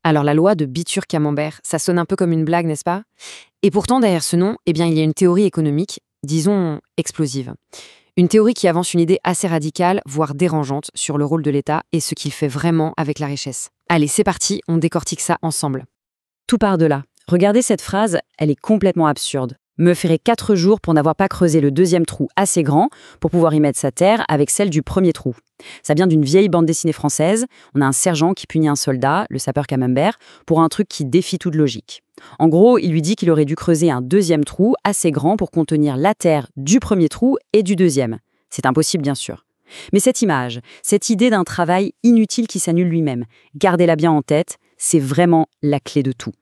Alors la loi de Bitur-Camembert, ça sonne un peu comme une blague, n'est-ce pas? Et pourtant, derrière ce nom, eh bien, il y a une théorie économique, disons explosive. Une théorie qui avance une idée assez radicale, voire dérangeante, sur le rôle de l'État et ce qu'il fait vraiment avec la richesse. Allez, c'est parti, on décortique ça ensemble. Tout part de là. Regardez cette phrase, elle est complètement absurde. Me ferait 4 jours pour n'avoir pas creusé le deuxième trou assez grand pour pouvoir y mettre sa terre avec celle du premier trou. Ça vient d'une vieille bande dessinée française. On a un sergent qui punit un soldat, le sapeur Camembert, pour un truc qui défie toute logique. En gros, il lui dit qu'il aurait dû creuser un deuxième trou assez grand pour contenir la terre du premier trou et du deuxième. C'est impossible, bien sûr. Mais cette image, cette idée d'un travail inutile qui s'annule lui-même, gardez-la bien en tête, c'est vraiment la clé de tout.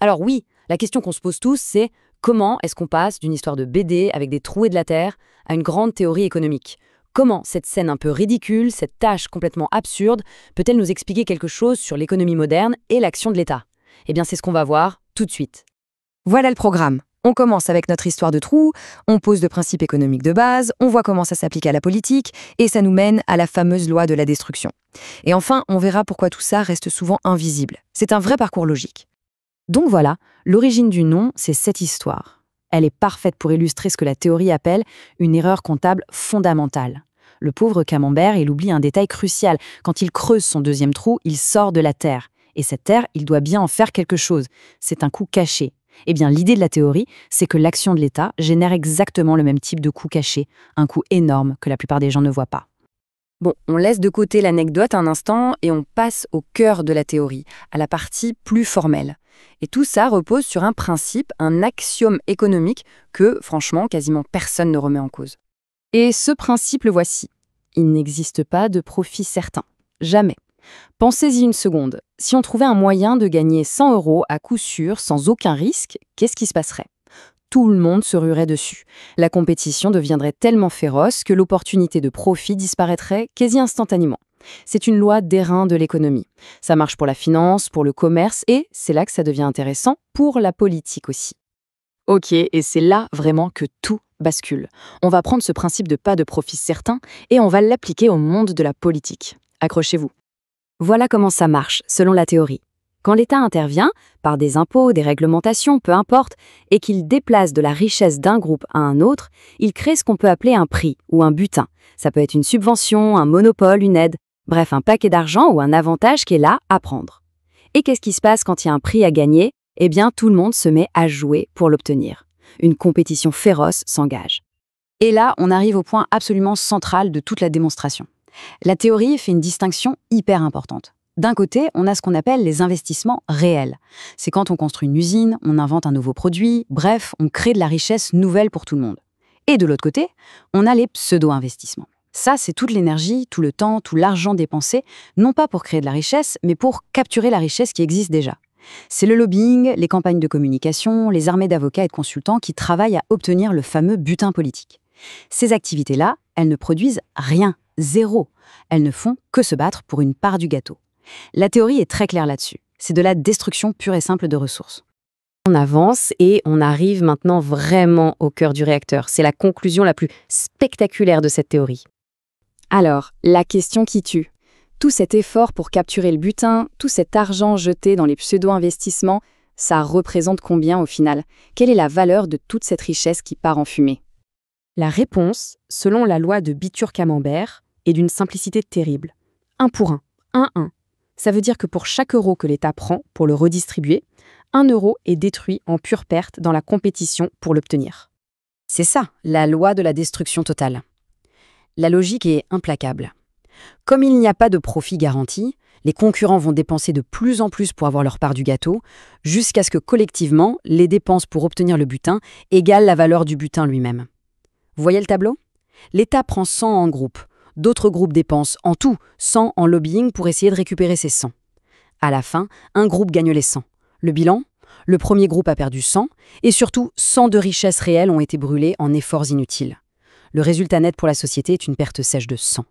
Alors oui, la question qu'on se pose tous, c'est comment est-ce qu'on passe d'une histoire de BD avec des trous et de la terre à une grande théorie économique? Comment cette scène un peu ridicule, cette tâche complètement absurde, peut-elle nous expliquer quelque chose sur l'économie moderne et l'action de l'État? Eh bien, c'est ce qu'on va voir tout de suite. Voilà le programme. On commence avec notre histoire de trous, on pose le principe économique de base, on voit comment ça s'applique à la politique, et ça nous mène à la fameuse loi de la destruction. Et enfin, on verra pourquoi tout ça reste souvent invisible. C'est un vrai parcours logique. Donc voilà, l'origine du nom, c'est cette histoire. Elle est parfaite pour illustrer ce que la théorie appelle une erreur comptable fondamentale. Le pauvre Camembert, il oublie un détail crucial. Quand il creuse son deuxième trou, il sort de la terre. Et cette terre, il doit bien en faire quelque chose. C'est un coût caché. Eh bien, l'idée de la théorie, c'est que l'action de l'État génère exactement le même type de coût caché, un coût énorme que la plupart des gens ne voient pas. Bon, on laisse de côté l'anecdote un instant et on passe au cœur de la théorie, à la partie plus formelle. Et tout ça repose sur un principe, un axiome économique que, franchement, quasiment personne ne remet en cause. Et ce principe, le voici. Il n'existe pas de profit certain. Jamais. Pensez-y une seconde. Si on trouvait un moyen de gagner 100 € à coup sûr, sans aucun risque, qu'est-ce qui se passerait? Tout le monde se ruerait dessus. La compétition deviendrait tellement féroce que l'opportunité de profit disparaîtrait quasi instantanément. C'est une loi d'airain de l'économie. Ça marche pour la finance, pour le commerce et, c'est là que ça devient intéressant, pour la politique aussi. Ok, et c'est là vraiment que tout bascule. On va prendre ce principe de pas de profit certain et on va l'appliquer au monde de la politique. Accrochez-vous. Voilà comment ça marche, selon la théorie. Quand l'État intervient, par des impôts, des réglementations, peu importe, et qu'il déplace de la richesse d'un groupe à un autre, il crée ce qu'on peut appeler un prix ou un butin. Ça peut être une subvention, un monopole, une aide, bref, un paquet d'argent ou un avantage qui est là à prendre. Et qu'est-ce qui se passe quand il y a un prix à gagner? Eh bien, tout le monde se met à jouer pour l'obtenir. Une compétition féroce s'engage. Et là, on arrive au point absolument central de toute la démonstration. La théorie fait une distinction hyper importante. D'un côté, on a ce qu'on appelle les investissements réels. C'est quand on construit une usine, on invente un nouveau produit, bref, on crée de la richesse nouvelle pour tout le monde. Et de l'autre côté, on a les pseudo-investissements. Ça, c'est toute l'énergie, tout le temps, tout l'argent dépensé, non pas pour créer de la richesse, mais pour capturer la richesse qui existe déjà. C'est le lobbying, les campagnes de communication, les armées d'avocats et de consultants qui travaillent à obtenir le fameux butin politique. Ces activités-là, elles ne produisent rien, zéro. Elles ne font que se battre pour une part du gâteau. La théorie est très claire là-dessus. C'est de la destruction pure et simple de ressources. On avance et on arrive maintenant vraiment au cœur du réacteur. C'est la conclusion la plus spectaculaire de cette théorie. Alors, la question qui tue. Tout cet effort pour capturer le butin, tout cet argent jeté dans les pseudo-investissements, ça représente combien au final? Quelle est la valeur de toute cette richesse qui part en fumée? La réponse, selon la loi de Bitur-Camembert, est d'une simplicité terrible. 1 pour 1, 1-1. Ça veut dire que pour chaque euro que l'État prend pour le redistribuer, 1 euro est détruit en pure perte dans la compétition pour l'obtenir. C'est ça, la loi de la destruction totale. La logique est implacable. Comme il n'y a pas de profit garanti, les concurrents vont dépenser de plus en plus pour avoir leur part du gâteau, jusqu'à ce que collectivement, les dépenses pour obtenir le butin égalent la valeur du butin lui-même. Vous voyez le tableau? L'État prend 100 en groupe. D'autres groupes dépensent en tout 100 en lobbying pour essayer de récupérer ces 100. À la fin, un groupe gagne les 100. Le bilan? Le premier groupe a perdu 100 et surtout 100 de richesses réelles ont été brûlées en efforts inutiles. Le résultat net pour la société est une perte sèche de 100.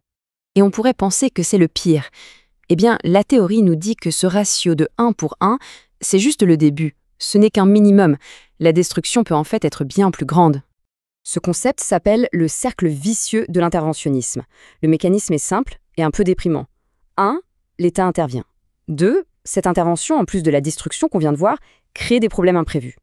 Et on pourrait penser que c'est le pire. Eh bien, la théorie nous dit que ce ratio de 1 pour 1, c'est juste le début. Ce n'est qu'un minimum. La destruction peut en fait être bien plus grande. Ce concept s'appelle le cercle vicieux de l'interventionnisme. Le mécanisme est simple et un peu déprimant. 1. L'État intervient. 2. cette intervention, en plus de la destruction qu'on vient de voir, crée des problèmes imprévus.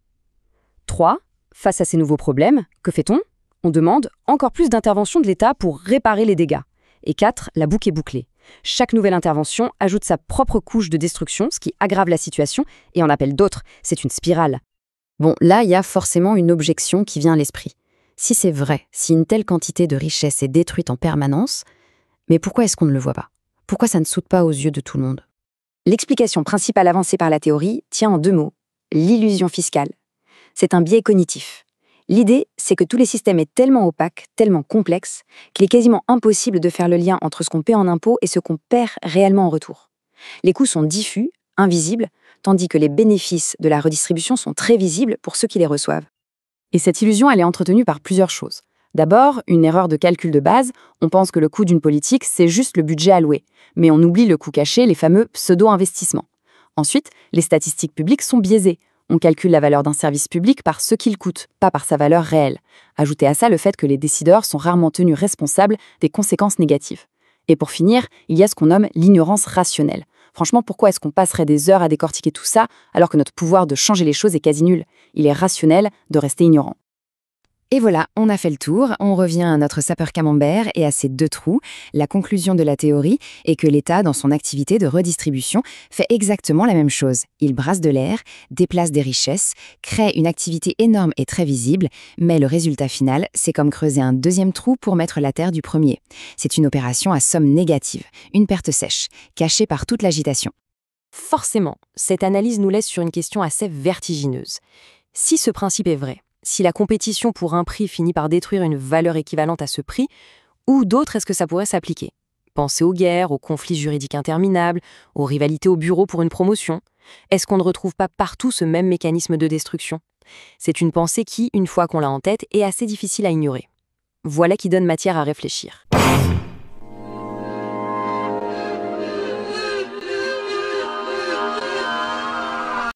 3. Face à ces nouveaux problèmes, que fait-on? On demande encore plus d'intervention de l'État pour réparer les dégâts. Et 4. La boucle est bouclée. Chaque nouvelle intervention ajoute sa propre couche de destruction, ce qui aggrave la situation et en appelle d'autres. C'est une spirale. Bon, là, il y a forcément une objection qui vient à l'esprit. Si c'est vrai, si une telle quantité de richesse est détruite en permanence, mais pourquoi est-ce qu'on ne le voit pas? Pourquoi ça ne saute pas aux yeux de tout le monde? L'explication principale avancée par la théorie tient en 2 mots, l'illusion fiscale. C'est un biais cognitif. L'idée, c'est que tous les systèmes est tellement opaques, tellement complexes, qu'il est quasiment impossible de faire le lien entre ce qu'on paie en impôts et ce qu'on perd réellement en retour. Les coûts sont diffus, invisibles, tandis que les bénéfices de la redistribution sont très visibles pour ceux qui les reçoivent. Et cette illusion, elle est entretenue par plusieurs choses. D'abord, une erreur de calcul de base. On pense que le coût d'une politique, c'est juste le budget alloué. Mais on oublie le coût caché, les fameux pseudo-investissements. Ensuite, les statistiques publiques sont biaisées. On calcule la valeur d'un service public par ce qu'il coûte, pas par sa valeur réelle. Ajoutez à ça le fait que les décideurs sont rarement tenus responsables des conséquences négatives. Et pour finir, il y a ce qu'on nomme l'ignorance rationnelle. Franchement, pourquoi est-ce qu'on passerait des heures à décortiquer tout ça alors que notre pouvoir de changer les choses est quasi nul? Il est rationnel de rester ignorant. Et voilà, on a fait le tour, on revient à notre sapeur camembert et à ses 2 trous. La conclusion de la théorie est que l'État, dans son activité de redistribution, fait exactement la même chose. Il brasse de l'air, déplace des richesses, crée une activité énorme et très visible, mais le résultat final, c'est comme creuser un 2e trou pour mettre la terre du premier. C'est une opération à somme négative, une perte sèche, cachée par toute l'agitation. Forcément, cette analyse nous laisse sur une question assez vertigineuse. Si ce principe est vrai, si la compétition pour un prix finit par détruire une valeur équivalente à ce prix, où d'autres est-ce que ça pourrait s'appliquer? Pensez aux guerres, aux conflits juridiques interminables, aux rivalités au bureau pour une promotion. Est-ce qu'on ne retrouve pas partout ce même mécanisme de destruction? C'est une pensée qui, une fois qu'on l'a en tête, est assez difficile à ignorer. Voilà qui donne matière à réfléchir.